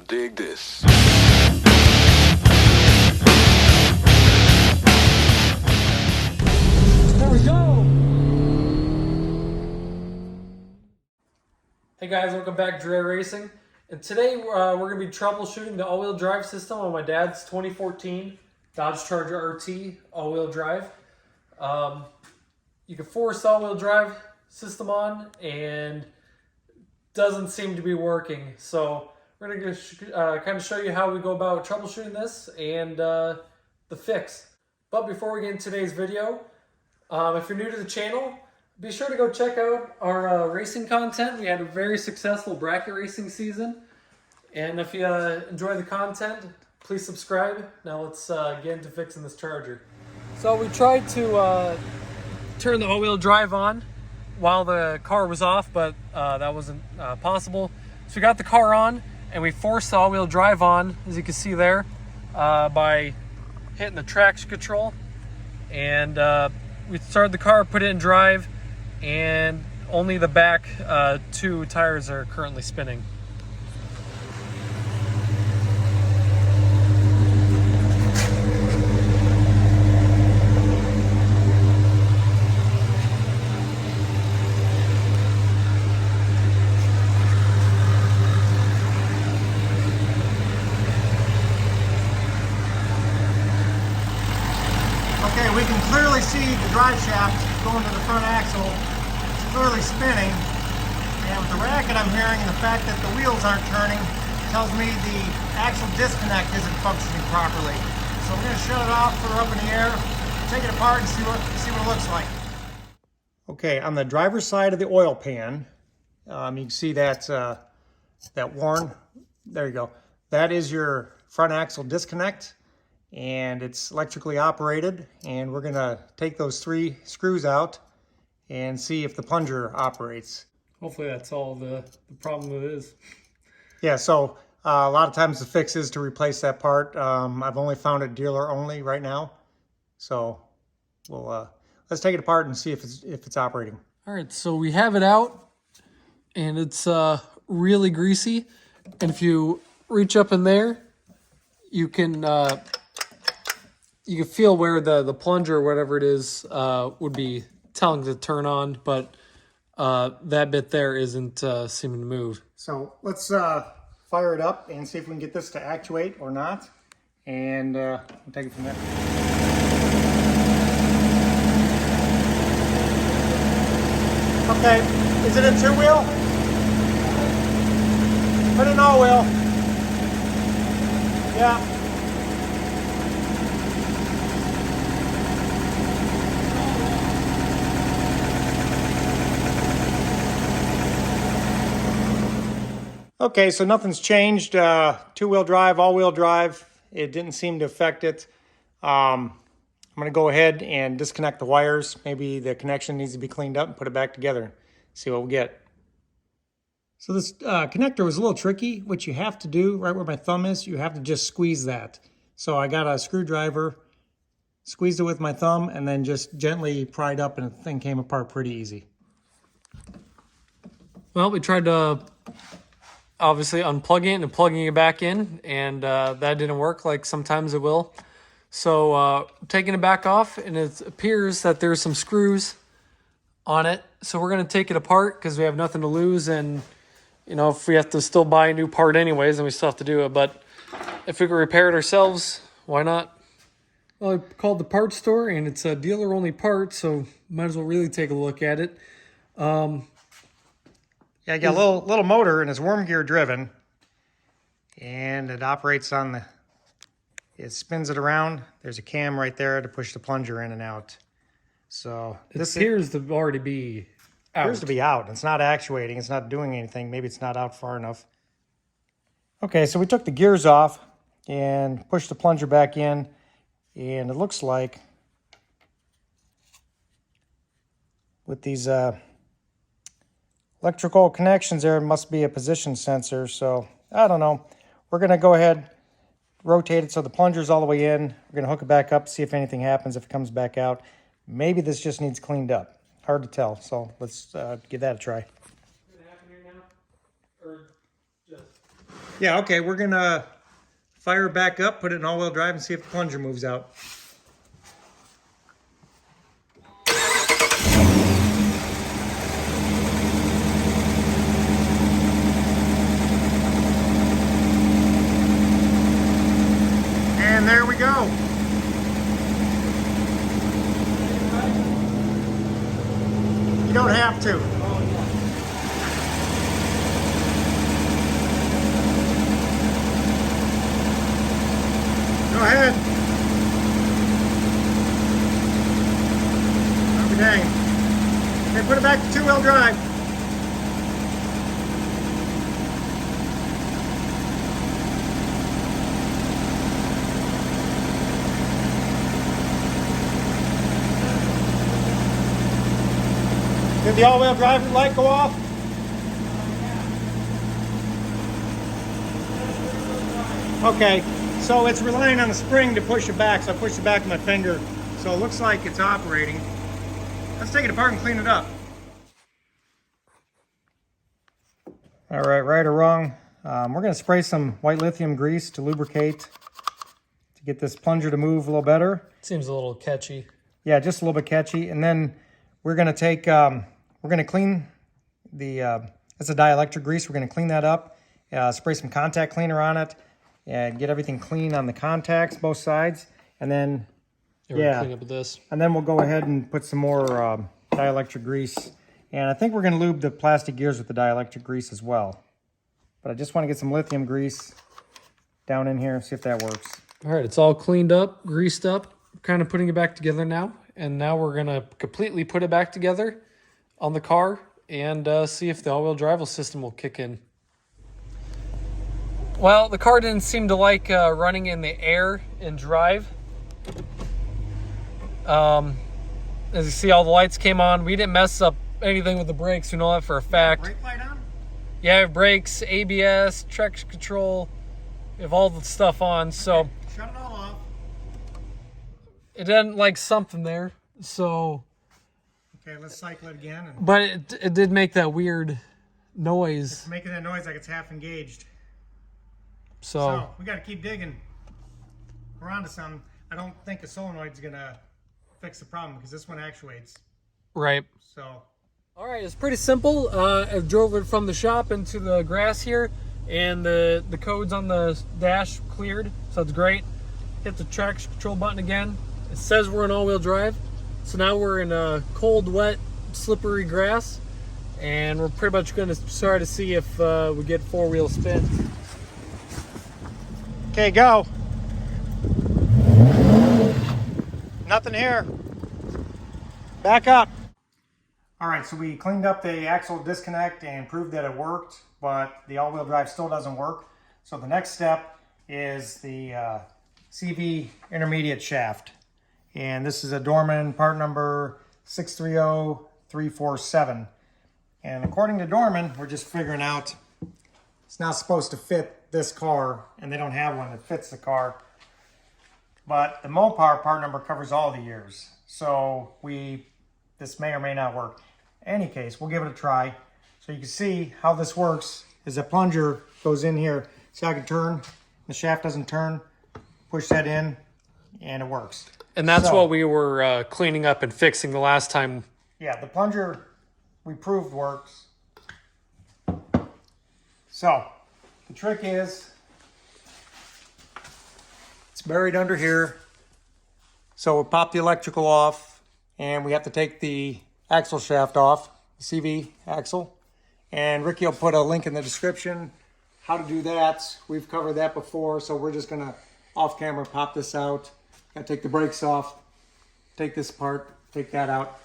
dig this. There we go! Hey guys, welcome back to Dre Racing. And today we're going to be troubleshooting the all-wheel drive system on my dad's 2014 Dodge Charger RT all-wheel drive. You can force all-wheel drive system on and doesn't seem to be working. So we're going to kind of show you how we go about troubleshooting this and the fix. But before we get into today's video, if you're new to the channel, be sure to go check out our racing content. We had a very successful bracket racing season. And if you enjoy the content, please subscribe. Now let's get into fixing this Charger. So we tried to turn the all-wheel drive on while the car was off, but that wasn't possible. So we got the car on and we forced the all-wheel drive on, as you can see there, by hitting the traction control. And we started the car, put it in drive, and only the back two tires are currently spinning. Okay, we can clearly see the drive shaft going to the front axle. It's clearly spinning. And with the racket I'm hearing and the fact that the wheels aren't turning, tells me the axle disconnect isn't functioning properly. So we're going to shut it off, put her up in the air, take it apart and see what it looks like. Okay, on the driver's side of the oil pan, you can see that worn, there you go. That is your front axle disconnect. And it's electrically operated, and we're gonna take those 3 screws out and see if the plunger operates. Hopefully that's all the problem with it is. Yeah, so a lot of times the fix is to replace that part. I've only found it dealer only right now, so we'll let's take it apart and see if it's operating. All right, so we have it out, and it's really greasy. And if you reach up in there, you can feel where the plunger or whatever it is would be telling to turn on, but that bit there isn't seeming to move. So let's fire it up and see if we can get this to actuate or not, and we'll take it from there. Okay, is it a 2-wheel? Put an all-wheel. Yeah. Okay, so nothing's changed. 2-wheel drive, all-wheel drive. It didn't seem to affect it. I'm going to go ahead and disconnect the wires. Maybe the connection needs to be cleaned up and put it back together. See what we get. So this connector was a little tricky. What you have to do, right where my thumb is, you have to just squeeze that. So I got a screwdriver, squeezed it with my thumb, and then just gently pried up, and the thing came apart pretty easy. Well, we tried to obviously unplugging it and plugging it back in, and that didn't work like sometimes it will. So taking it back off, and it appears that there's some screws on it. So we're going to take it apart because we have nothing to lose, and you know, if we have to still buy a new part anyways, then we still have to do it. But if we can repair it ourselves, why not? Well, I called the parts store, and it's a dealer-only part, so might as well really take a look at it. Yeah, I got a little motor, and it's worm gear driven, and it operates on the, it spins it around. There's a cam right there to push the plunger in and out. So this appears to already be out. Appears to be out. It's not actuating. It's not doing anything. Maybe it's not out far enough. Okay, so we took the gears off and pushed the plunger back in, and it looks like with these electrical connections there must be a position sensor. So I don't know. We're going to go ahead, rotate it so the plunger's all the way in. We're going to hook it back up, see if anything happens, if it comes back out. Maybe this just needs cleaned up. Hard to tell. So let's give that a try. Is it happening now? Or just... Yeah, okay, we're gonna fire it back up, put it in all-wheel drive, and see if the plunger moves out. And there we go. You don't have to. Go ahead. I'll be dang. Okay, put it back to two-wheel drive. Did the all-wheel drive light go off? Okay, so it's relying on the spring to push it back, so I pushed it back with my finger. So it looks like it's operating. Let's take it apart and clean it up. All right, right or wrong, we're gonna spray some white lithium grease to lubricate, to get this plunger to move a little better. Seems a little catchy. Yeah, just a little bit catchy. And then we're gonna take, we're gonna clean the, it's a dielectric grease. We're gonna clean that up, spray some contact cleaner on it, and get everything clean on the contacts, both sides. And then, yeah, clean up with this. And then we'll go ahead and put some more dielectric grease. And I think we're gonna lube the plastic gears with the dielectric grease as well. But I just wanna get some lithium grease down in here, see if that works. All right, it's all cleaned up, greased up, kind of putting it back together now. And now we're gonna completely put it back together on the car and see if the all-wheel drive system will kick in. Well, the car didn't seem to like running in the air in drive. As you see, all the lights came on. We didn't mess up anything with the brakes. We know that for a fact. Brake light on? Yeah, we have brakes, ABS, traction control. We have all the stuff on, so... Okay, shut it all off. It didn't like something there, so... Okay, let's cycle it again. And but it did make that weird noise. it's making that noise like it's half engaged. So we got to keep digging. We're onto something. I don't think a solenoid's gonna fix the problem because this one actuates. right. So, All right, it's pretty simple. I drove it from the shop into the grass here, and the codes on the dash cleared, so it's great. Hit the traction control button again. It says we're in all-wheel drive. So now we're in cold, wet, slippery grass, and we're pretty much going to start to see if we get four-wheel spin. okay, go. Nothing here. Back up. All right, so we cleaned up the axle disconnect and proved that it worked, but the all-wheel drive still doesn't work. So the next step is the CV intermediate shaft. And this is a Dorman part number 630347. And according to Dorman, we're just figuring out it's not supposed to fit this car, and they don't have one that fits the car. But the Mopar part number covers all the years. So this may or may not work. In any case, we'll give it a try. So you can see how this works is the plunger goes in here. See how I can turn? The shaft doesn't turn. Push that in, and it works. And that's what we were cleaning up and fixing the last time. Yeah, the plunger we proved works. So the trick is it's buried under here. So we'll pop the electrical off, and we have to take the axle shaft off, the CV axle. And Ricky will put a link in the description how to do that. We've covered that before, so we're just gonna off camera pop this out. Gotta take the brakes off, take this apart, take that out.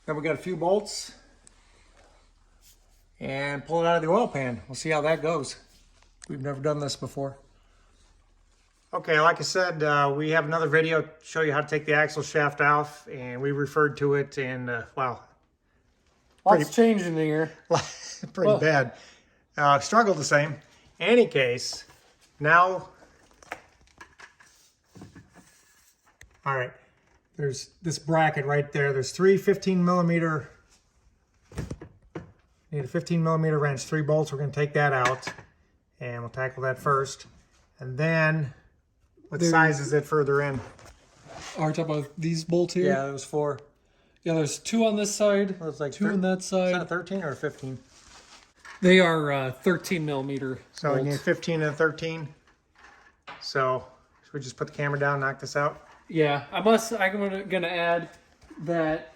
Then we got a few bolts and pull it out of the oil pan. We'll see how that goes. We've never done this before. Okay, like I said, we have another video to show you how to take the axle shaft off, and we referred to it in, wow. Lots changing here. Pretty bad. Struggle the same. Any case, now, all right, there's this bracket right there. There's three 15mm, need a 15mm wrench, 3 bolts. We're going to take that out. And we'll tackle that first. And then, what size is it further in? Are we talking about these bolts here? Yeah, there was 4. Yeah, there's 2 on this side, Well, it's like 2 on that side. Is that a 13 or a 15? They are 13 millimeter So bolts. you need 15 and a 13. So, should we just put the camera down and knock this out? Yeah, I'm gonna add that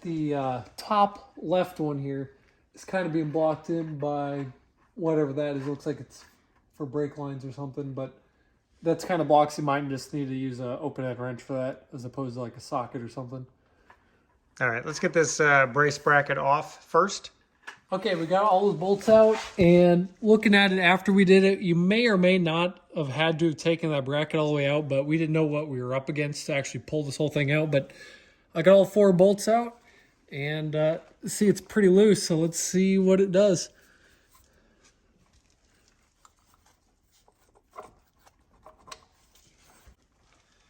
the top left one here is kind of being blocked in by whatever that is. It looks like it's for brake lines or something, but that's kind of blocks. You might just need to use an open end wrench for that as opposed to like a socket or something. All right, let's get this brace bracket off first. Okay, we got all those bolts out, and looking at it after we did it, you may or may not have had to have taken that bracket all the way out, but we didn't know what we were up against to actually pull this whole thing out. But I got all 4 bolts out, and see, it's pretty loose, so let's see what it does.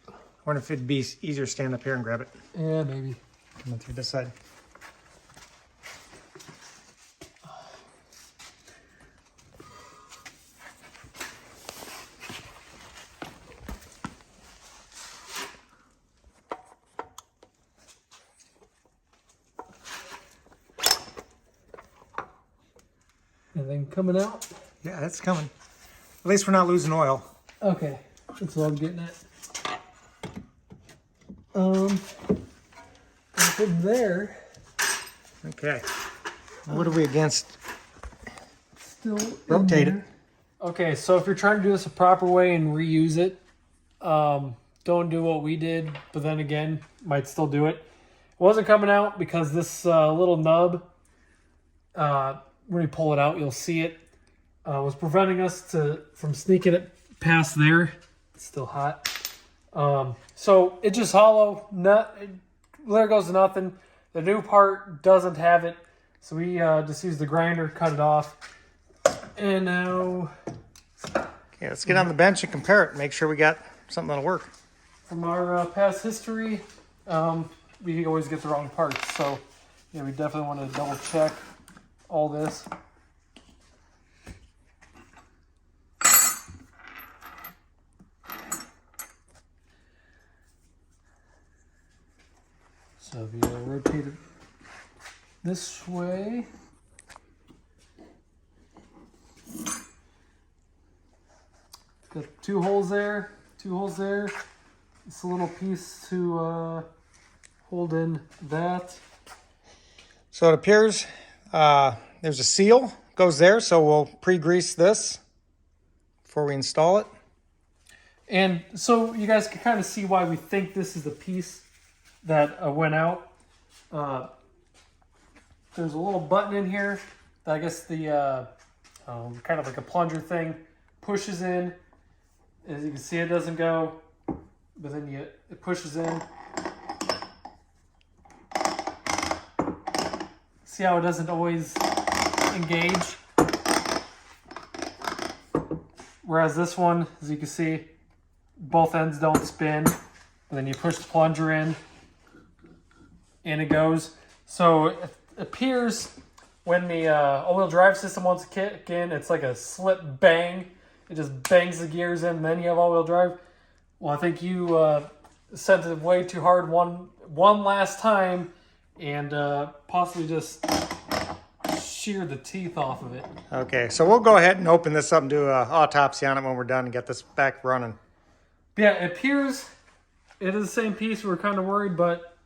I wonder if it'd be easier to stand up here and grab it. Yeah, maybe. Coming through this side. Anything coming out? Yeah, that's coming. At least we're not losing oil. Okay, that's what I'm getting at. From there. Okay. What are we against? Still rotate it. Okay, so if you're trying to do this a proper way and reuse it, don't do what we did, but then again, might still do it. It wasn't coming out because this little nub, when you pull it out, you'll see it, was preventing us from sneaking it past there. It's still hot. So it just hollow. There goes nothing. The new part doesn't have it, so we just used the grinder, cut it off, and now. Okay, let's get on the bench and compare it. Make sure we got something that'll work. From our past history, we always get the wrong parts, so yeah, we definitely want to double check all this. So if you rotate it this way, it's got 2 holes there, 2 holes there. It's a little piece to hold in that. So it appears there's a seal goes there, so we'll pre-grease this before we install it. And so you guys can kind of see why we think this is the piece that went out. There's a little button in here that I guess the kind of like a plunger thing pushes in. As you can see, it doesn't go, but then it pushes in. See how it doesn't always engage? Whereas this one, as you can see, both ends don't spin. And then you push the plunger in, and it goes. So it appears when the all-wheel drive system wants to kick in, it's like a slip bang. It just bangs the gears in, and then you have all-wheel drive. Well, I think you sent it way too hard one last time, and possibly just sheared the teeth off of it. Okay, so we'll go ahead and open this up and do an autopsy on it when we're done and get this back running. Yeah, it appears it is the same piece. We're kind of worried, but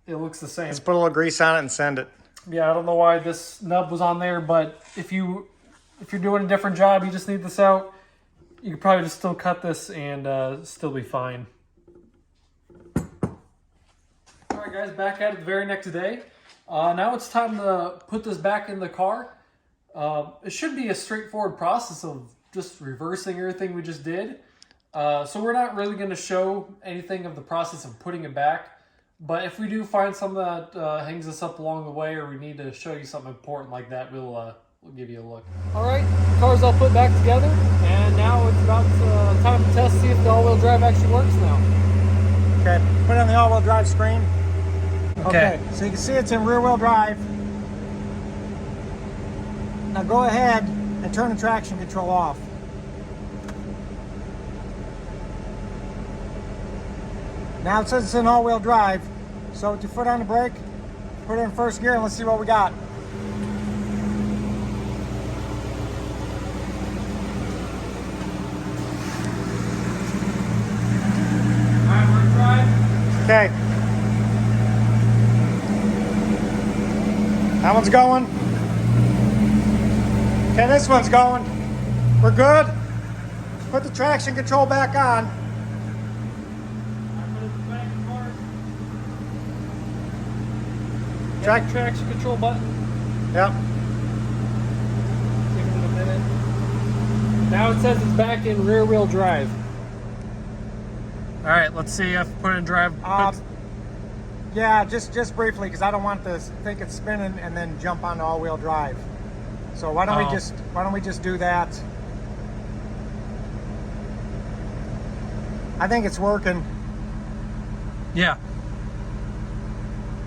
it looks the same. Let's put a little grease on it and send it. Yeah, I don't know why this nub was on there, but if you're doing a different job, you just need this out. You could probably just still cut this and still be fine. All right, guys, back at it the very next day. Now it's time to put this back in the car. It should be a straightforward process of just reversing everything we just did. So we're not really going to show anything of the process of putting it back. But if we do find something that hangs us up along the way, or we need to show you something important like that, we'll give you a look. All right, car's all put back together, and now it's about time to test, see if the all-wheel drive actually works now. Okay, put it on the all-wheel drive screen. Okay, so you can see it's in rear-wheel drive. Now go ahead and turn the traction control off. Now it says it's in all-wheel drive, so with your foot on the brake, put it in first gear and let's see what we got. Alright, we're in drive. Okay. That one's going. Okay, this one's going. We're good. Put the traction control back on. Traction control button. Yep. Give it a minute. Now it says it's back in rear wheel drive. All right, let's see if put it in drive. Yeah, just briefly, because I don't want to think it's spinning and then jump onto all-wheel drive. So why don't we just do that? I think it's working. Yeah.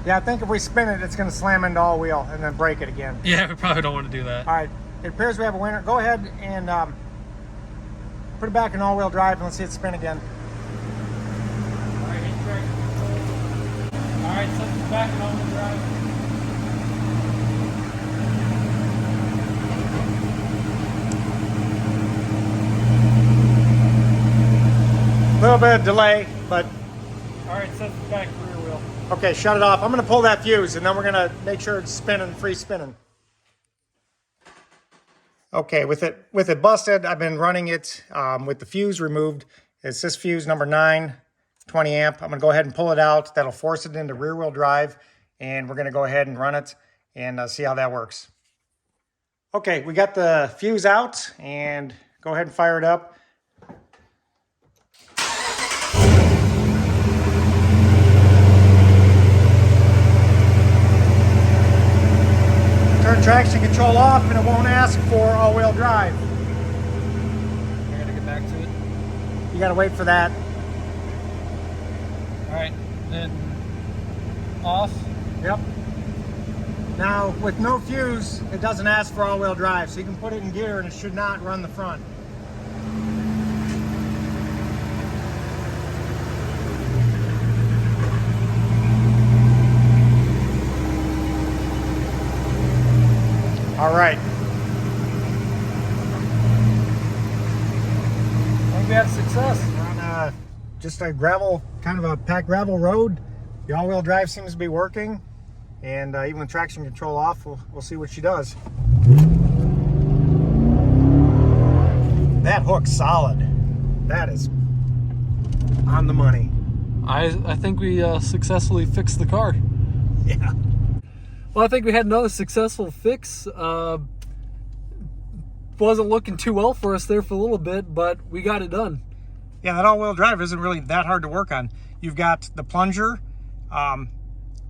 Yeah, I think if we spin it, it's going to slam into all wheel and then break it again. Yeah, we probably don't want to do that. All right, it appears we have a winner. Go ahead and put it back in all-wheel drive and let's see it spin again. All right, hit traction control. All right, set it back in all-wheel drive. A little bit of delay, but... All right, set it back rear wheel. Okay, shut it off. I'm going to pull that fuse, and then we're going to make sure it's spinning, free spinning. Okay, with it busted, I've been running it with the fuse removed. It's this fuse number 9, 20 amp. I'm going to go ahead and pull it out. That'll force it into rear wheel drive, and we're going to go ahead and run it and see how that works. Okay, we got the fuse out, and go ahead and fire it up. Turn traction control off and it won't ask for all-wheel drive. I gotta get back to it. You gotta wait for that. All right, then off. Yep. Now, with no fuse, it doesn't ask for all-wheel drive, so you can put it in gear and it should not run the front. All right. I think we had success. We're on just a gravel, kind of a packed gravel road. The all-wheel drive seems to be working, and even with traction control off, we'll see what she does. That hook's solid. That is on the money. I think we successfully fixed the car. Yeah. Well, I think we had another successful fix. Wasn't looking too well for us there for a little bit, but we got it done. Yeah, that all-wheel drive isn't really that hard to work on. You've got the plunger,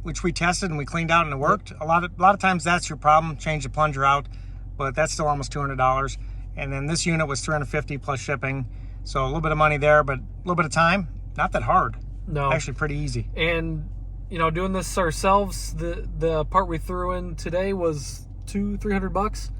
which we tested and we cleaned out and it worked. Yep. A lot of times that's your problem. Change the plunger out, but that's still almost $200. And then this unit was $350 plus shipping, so a little bit of money there, but a little bit of time. Not that hard. No, actually pretty easy. And you know, doing this ourselves, the part we threw in today was $300.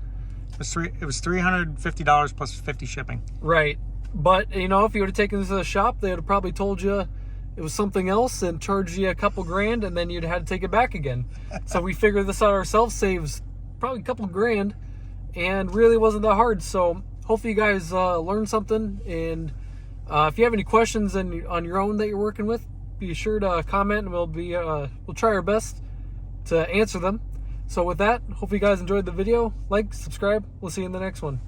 It was $350 plus 50 shipping. Right, but you know, if you would have taken this to the shop, they would have probably told you it was something else and charged you a couple grand, and then you'd had to take it back again. So we figured this out ourselves, saves probably a couple grand, and really wasn't that hard. So hopefully you guys learned something, and if you have any questions on your own that you're working with, be sure to comment, and we'll try our best to answer them. So with that, hope you guys enjoyed the video. Like, subscribe. We'll see you in the next one.